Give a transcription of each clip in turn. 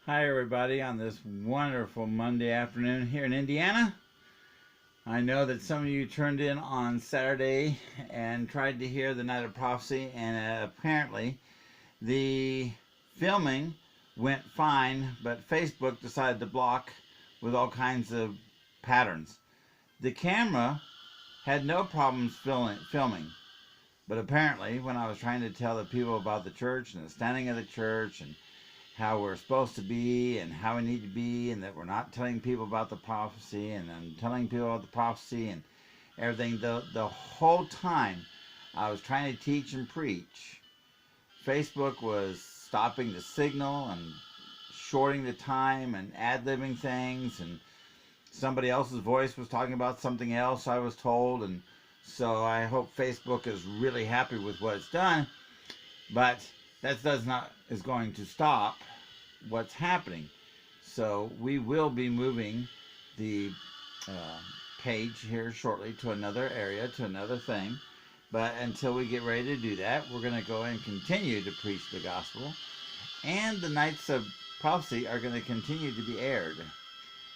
Hi, everybody, on this wonderful Monday afternoon here in Indiana. I know that some of you turned in on Saturday and tried to hear the Night of Prophecy, and apparently the filming went fine, but Facebook decided to block with all kinds of patterns. The camera had no problems filming, but apparently when I was trying to tell the people about the church and the standing of the church and how we're supposed to be and how we need to be, and that we're not telling people about the prophecy, and then telling people about the prophecy and everything. The whole time I was trying to teach and preach, Facebook was stopping the signal and shorting the time and ad-libbing things, and somebody else's voice was talking about something else, I was told. And so I hope Facebook is really happy with what it's done, but that does not is going to stop what's happening. So we will be moving the uh, page here shortly to another area, to another thing. But until we get ready to do that, we're going to go and continue to preach the gospel. And the Nights of Prophecy are going to continue to be aired.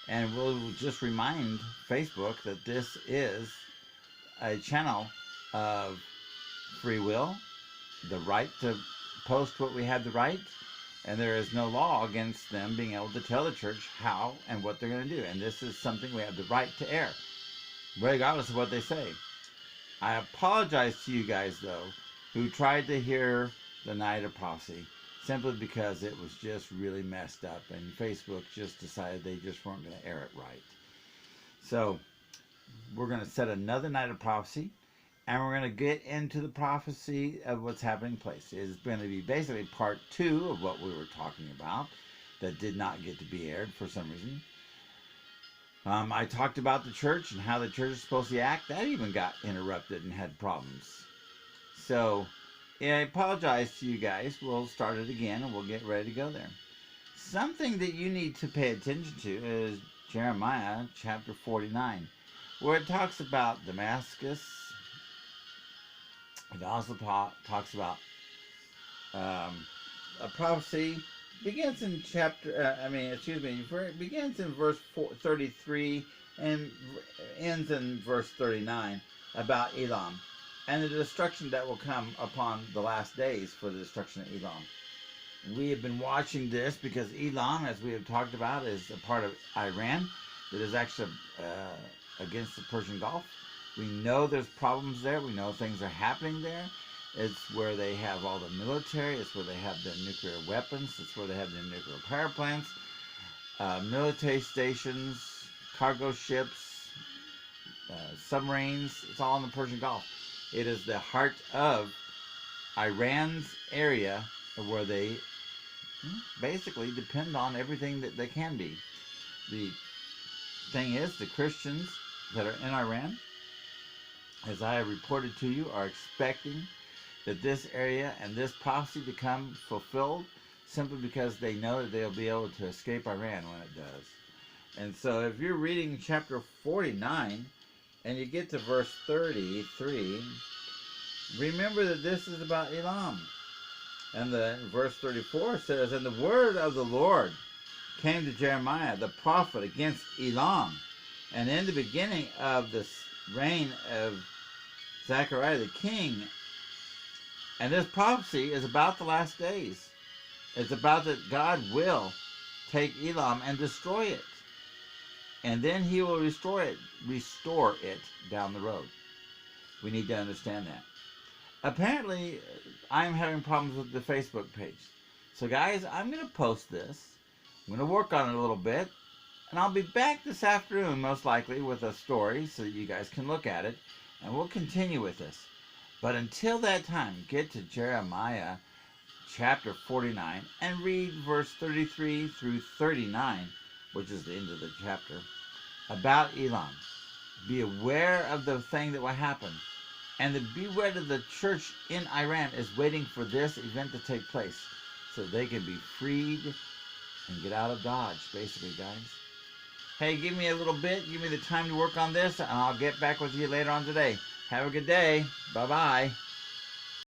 And we'll just remind Facebook that this is a channel of free will, the right to post what we have the right, and there is no law against them being able to tell the church how and what they're going to do. And this is something we have the right to air, regardless of what they say. I apologize to you guys, though, who tried to hear the Night of Prophecy, simply because it was just really messed up, and Facebook just decided they just weren't going to air it right. So we're going to set another Night of Prophecy, and we're going to get into the prophecy of what's happening place. It's going to be basically part 2 of what we were talking about that did not get to be aired for some reason. I talked about the church and how the church is supposed to act. That even got interrupted and had problems. So I apologize to you guys. We'll start it again and we'll get ready to go there. Something that you need to pay attention to is Jeremiah chapter 49, where it talks about Damascus. It also talks about a prophecy. Begins in begins in verse 33 and ends in verse 39 about Elam and the destruction that will come upon the last days for the destruction of Elam. We have been watching this because Elam, as we have talked about, is a part of Iran that is actually against the Persian Gulf. We know there's problems there. We know things are happening there. It's where they have all the military. It's where they have the nuclear weapons. It's where they have the nuclear power plants, military stations, cargo ships, submarines. It's all in the Persian Gulf. It is the heart of Iran's area where they basically depend on everything that they can be. The thing is, the Christians that are in Iran, as I have reported to you, are expecting that this area and this prophecy to come fulfilled, simply because they know that they'll be able to escape Iran when it does. And so if you're reading chapter 49 and you get to verse 33, remember that this is about Elam. And the verse 34 says, "And the word of the Lord came to Jeremiah the prophet against Elam. And in the beginning of the reign of Zechariah the king," and this prophecy is about the last days. It's about that God will take Elam and destroy it. And then he will restore it down the road. We need to understand that. Apparently, I'm having problems with the Facebook page. So guys, I'm going to post this. I'm going to work on it a little bit. And I'll be back this afternoon, most likely, with a story so that you guys can look at it. And we'll continue with this. But until that time, get to Jeremiah chapter 49 and read verse 33 through 39, which is the end of the chapter, about Elam. Be aware of the thing that will happen. And beware that the church in Iran is waiting for this event to take place so they can be freed and get out of Dodge, basically, guys. Hey, give me a little bit. Give me the time to work on this, and I'll get back with you later on today. Have a good day. Bye-bye.